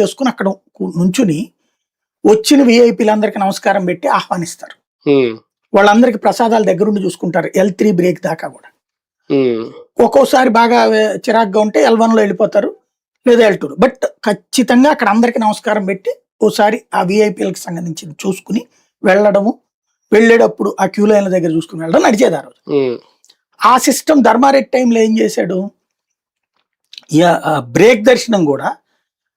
చేసుకుని అక్కడ నుంచుని వచ్చిన విఐపీలందరికీ నమస్కారం పెట్టి ఆహ్వానిస్తారు. వాళ్ళందరికి ప్రసాదాలు దగ్గరుండి చూసుకుంటారు L3 బ్రేక్ దాకా కూడా. ఒక్కోసారి బాగా చిరాగ్గా ఉంటే L1 లో వెళ్ళిపోతారు, లేదా L2. బట్ ఖచ్చితంగా అక్కడ అందరికి నమస్కారం పెట్టి ఓసారి ఆ విఐపీలకు సంబంధించి చూసుకుని వెళ్ళడము, వెళ్ళేటప్పుడు ఆ క్యూ లైన్ల దగ్గర చూసుకుని వెళ్ళడం నడిచేది ఆ రోజు. ఆ సిస్టమ్ ధర్మారెడ్డి టైంలో ఏం చేశాడు, బ్రేక్ దర్శనం కూడా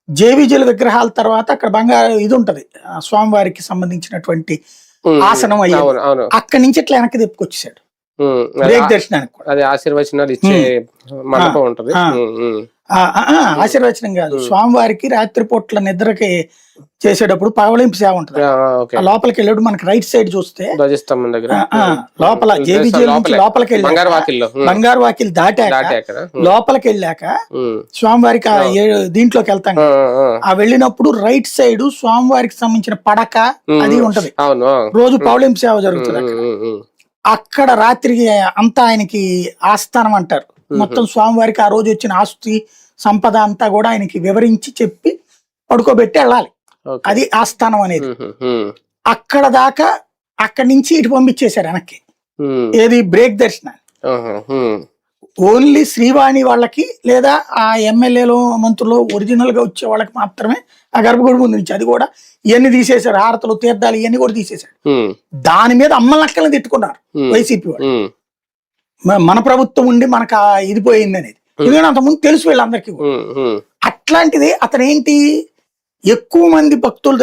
జేవిజీల విగ్రహాల తర్వాత అక్కడ బంగారు ఇది ఉంటది, స్వామివారికి సంబంధించినటువంటి ఆసనం అయ్యేది, అక్కడి నుంచి ఇట్లా వెనక్కి తెప్పుకొచ్చేసాడు బ్రేక్ దర్శనానికి కూడా. అది ఆశీర్వచనాలు ఇచ్చే మండపం ఉంటది. ఆశీర్వచనం కాదు, స్వామివారికి రాత్రిపూట్ల నిద్రకి చేసేటప్పుడు పవళింపు సేవ ఉంటది. లోపలికి వెళ్ళాడు మనకి రైట్ సైడ్ చూస్తే లోపల జేబీజీ నుంచి లోపలికి వెళ్ళి బంగారు వాకిల్ దాటాక లోపలికి వెళ్ళాక స్వామివారికి దీంట్లోకి వెళ్తాం. ఆ వెళ్ళినప్పుడు రైట్ సైడ్ స్వామివారికి సంబంధించిన పడక అది ఉంటది, రోజు పవళింపు సేవ జరుగుతుంది అక్కడ. రాత్రికి అంతా ఆయనకి ఆస్థానం అంటారు. మొత్తం స్వామివారికి ఆ రోజు వచ్చిన ఆస్తి సంపద అంతా కూడా ఆయనకి వివరించి చెప్పి పడుకోబెట్టి వెళ్ళాలి, అది ఆస్థానం అనేది. అక్కడ దాకా అక్కడి నుంచి ఇటు పంపించేశారు వెనక్కి. ఏది బ్రేక్ దర్శనాన్ని ఓన్లీ శ్రీవాణి వాళ్ళకి లేదా ఆ ఎమ్మెల్యేలో మంత్రులు ఒరిజినల్ గా వచ్చే వాళ్ళకి మాత్రమే ఆ గర్భగుడి ముందు నుంచి, అది కూడా ఇవన్నీ తీసేశారు, హారతలు తీర్థాలు ఇవన్నీ కూడా తీసేశారు. దాని మీద అమ్మలక్కల్ని తిట్టుకున్నారు వైసీపీ వాళ్ళు, మన ప్రభుత్వం ఉండి మనకు ఇది పోయింది అనేది. ఎందుకంటే అంతకుముందు తెలుసు వీళ్ళందరికీ. అట్లాంటిది అతను ఏంటి, ఎక్కువ మంది భక్తులు